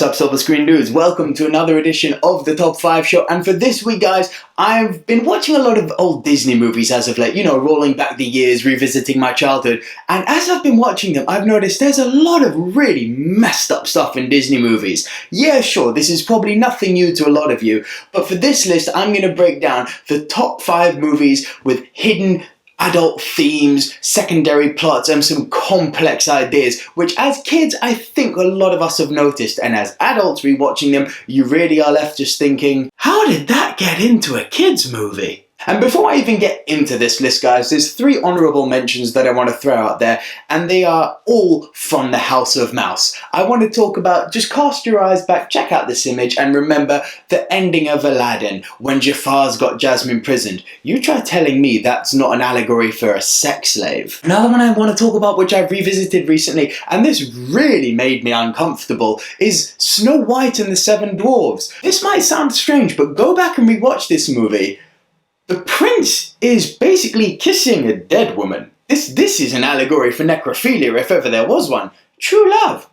What's up, Silver Screen Dudes? Welcome to another edition of the Top 5 Show. And for this week, guys, I've been watching a lot of old Disney movies as of late, you know, rolling back the years, revisiting my childhood. And as I've been watching them, I've noticed there's a lot of really messed up stuff in Disney movies. Yeah, sure, this is probably nothing new to a lot of you, but for this list, I'm going to break down the top 5 movies with hidden adult themes, secondary plots, and some complex ideas, which as kids, I think a lot of us have noticed, and as adults rewatching them, you really are left just thinking, how did that get into a kids movie? And before I even get into this list, guys, there's 3 honourable mentions that I want to throw out there, and they are all from the House of Mouse. I want to talk about, just cast your eyes back, check out this image, and remember the ending of Aladdin, when Jafar's got Jasmine imprisoned. You try telling me that's not an allegory for a sex slave. Another one I want to talk about, which I've revisited recently, and this really made me uncomfortable, is Snow White and the Seven Dwarfs. This might sound strange, but go back and rewatch this movie. The prince is basically kissing a dead woman. This is an allegory for necrophilia, if ever there was one. True love.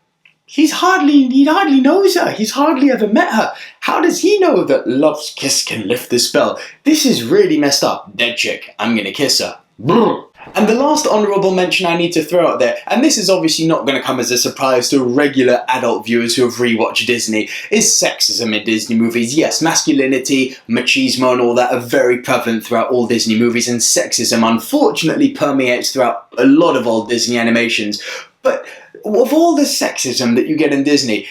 He hardly knows her. He's hardly ever met her. How does he know that love's kiss can lift the spell? This is really messed up. Dead chick. I'm gonna kiss her. Brr. And the last honourable mention I need to throw out there, and this is obviously not going to come as a surprise to regular adult viewers who have rewatched Disney, is sexism in Disney movies. Yes, masculinity, machismo and all that are very prevalent throughout all Disney movies, and sexism unfortunately permeates throughout a lot of old Disney animations. But of all the sexism that you get in Disney,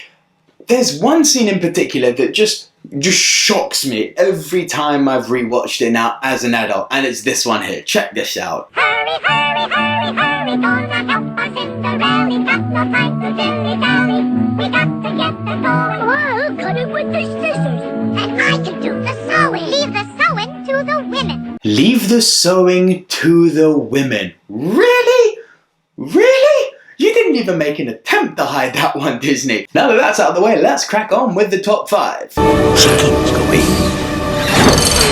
there's one scene in particular that just shocks me every time I've rewatched it now as an adult, and it's this one here. Check this out. Hurry, hurry, hurry, hurry, gonna help our Cinderella. Got no time to dilly-dally. We got to get the going. Well, cut it with the scissors. And I can do the sewing. Leave the sewing to the women. Leave the sewing to the women. Really? Really? You didn't even make an attempt to hide that one, Disney. Now that that's out of the way, let's crack on with the top 5. Chickens go in.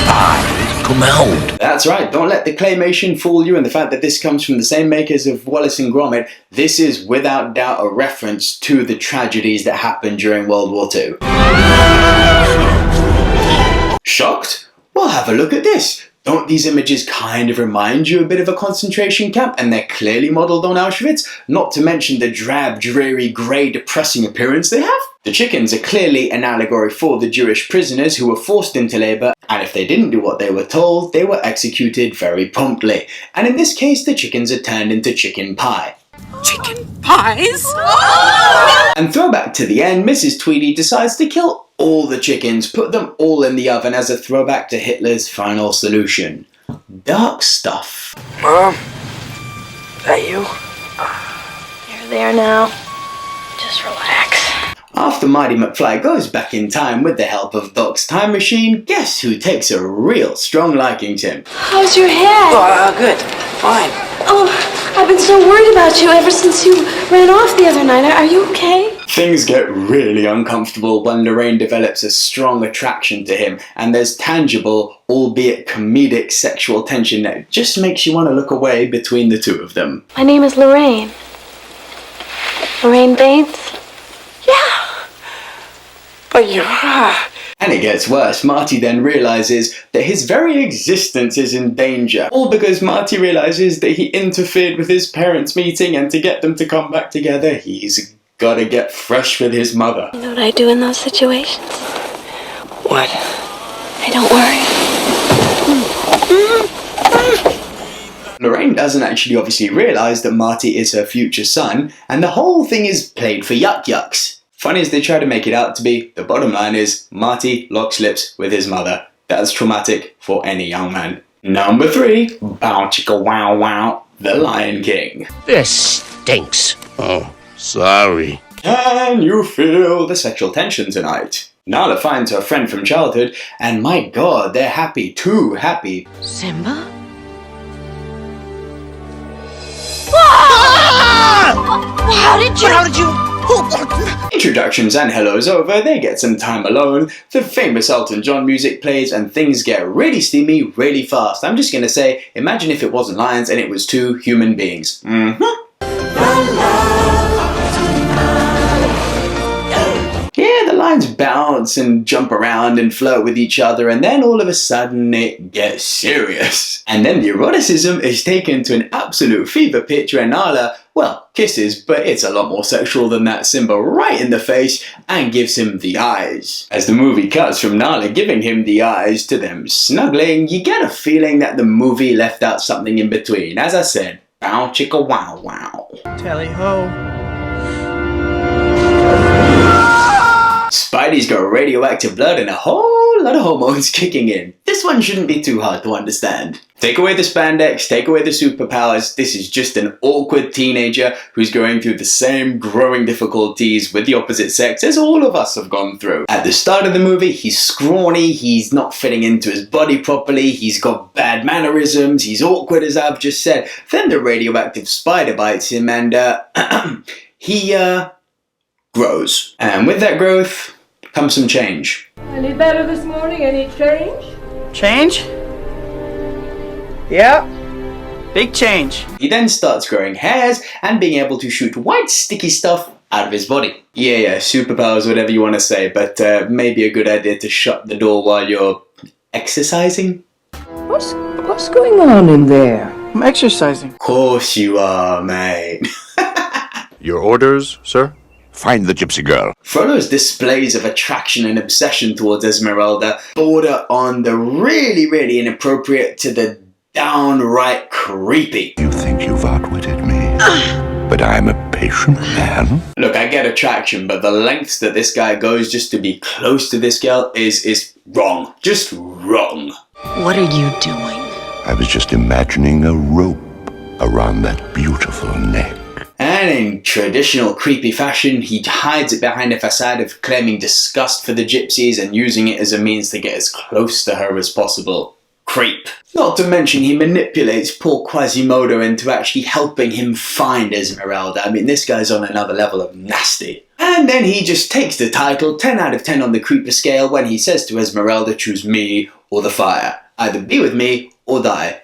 Pies come out. That's right, don't let the claymation fool you, and the fact that this comes from the same makers of Wallace and Gromit, this is without doubt a reference to the tragedies that happened during World War II. Shocked? Well, have a look at this. Don't these images kind of remind you a bit of a concentration camp, and they're clearly modelled on Auschwitz? Not to mention the drab, dreary, grey, depressing appearance they have. The chickens are clearly an allegory for the Jewish prisoners who were forced into labour, and if they didn't do what they were told, they were executed very promptly. And in this case, the chickens are turned into chicken pie. Chicken pies? And throwback to the end, Mrs. Tweedy decides to kill all the chickens, put them all in the oven as a throwback to Hitler's final solution. Dark stuff. Mom? That you? You're there now. Just relax. After Marty McFly goes back in time with the help of Doc's time machine, guess who takes a real strong liking to him? How's your head? Oh, good. Fine. Oh, I've been so worried about you ever since you ran off the other night. Are you okay? Things get really uncomfortable when Lorraine develops a strong attraction to him, and there's tangible, albeit comedic, sexual tension that just makes you want to look away between the two of them. My name is Lorraine. Lorraine Baines? Yeah. But you're... And it gets worse. Marty then realizes that his very existence is in danger. All because Marty realizes that he interfered with his parents' meeting, and to get them to come back together, he's gotta get fresh with his mother. You know what I do in those situations? What? I don't worry. Lorraine doesn't actually obviously realize that Marty is her future son, and the whole thing is played for yucks. Funny as they try to make it out to be, the bottom line is Marty locks lips with his mother. That's traumatic for any young man. Number 3, Bow Chicka Wow Wow, The Lion King. This stinks. Oh, sorry. Can you feel the sexual tension tonight? Nala finds her friend from childhood, and my god, they're happy, too happy. Simba? How did you... Introductions and hellos over, they get some time alone, the famous Elton John music plays, and things get really steamy really fast. I'm just gonna say, imagine if it wasn't lions and it was 2 human beings. Yeah, the lines bounce and jump around and flirt with each other, and then all of a sudden it gets serious. And then the eroticism is taken to an absolute fever pitch where Nala, well, kisses, but it's a lot more sexual than that, Simba right in the face and gives him the eyes. As the movie cuts from Nala giving him the eyes to them snuggling, you get a feeling that the movie left out something in between. As I said, bow chicka wow wow. Tally ho. Spidey's got radioactive blood and a whole lot of hormones kicking in. This one shouldn't be too hard to understand. Take away the spandex, take away the superpowers, this is just an awkward teenager who's going through the same growing difficulties with the opposite sex as all of us have gone through. At the start of the movie, he's scrawny, he's not fitting into his body properly, he's got bad mannerisms, he's awkward as I've just said. Then the radioactive spider bites him and he grows. And with that growth comes some change. Any better this morning? Any change? Change? Yeah. Big change. He then starts growing hairs and being able to shoot white sticky stuff out of his body. Yeah, superpowers, whatever you want to say, but maybe a good idea to shut the door while you're exercising? What's going on in there? I'm exercising. Of course you are, mate. Your orders, sir? Find the gypsy girl. Frollo's displays of attraction and obsession towards Esmeralda border on the really, really inappropriate to the downright creepy. You think you've outwitted me, but I'm a patient man. Look, I get attraction, but the lengths that this guy goes just to be close to this girl is wrong. Just wrong. What are you doing? I was just imagining a rope around that beautiful neck. And in traditional creepy fashion, he hides it behind a facade of claiming disgust for the gypsies and using it as a means to get as close to her as possible. Creep. Not to mention he manipulates poor Quasimodo into actually helping him find Esmeralda. I mean, this guy's on another level of nasty. And then he just takes the title 10 out of 10 on the creeper scale when he says to Esmeralda, choose me or the fire. Either be with me or die.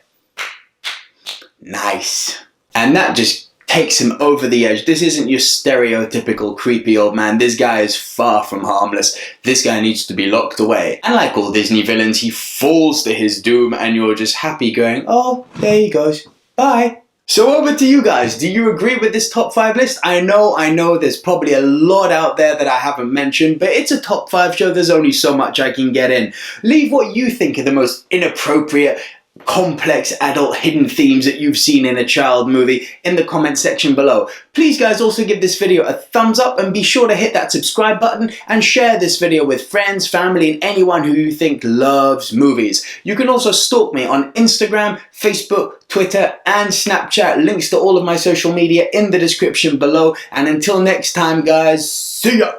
Nice. And that just takes him over the edge. This isn't your stereotypical creepy old man. This guy is far from harmless. This guy needs to be locked away. And like all Disney villains, he falls to his doom and you're just happy going, oh, there he goes. Bye. So over to you guys. Do you agree with this top 5 list? I know there's probably a lot out there that I haven't mentioned, but it's a top 5 show. There's only so much I can get in. Leave what you think are the most inappropriate, complex adult hidden themes that you've seen in a child movie in the comment section below. Please guys also give this video a thumbs up and be sure to hit that subscribe button and share this video with friends, family and anyone who you think loves movies. You can also stalk me on Instagram, Facebook, Twitter and Snapchat. Links to all of my social media in the description below, and until next time guys, see ya!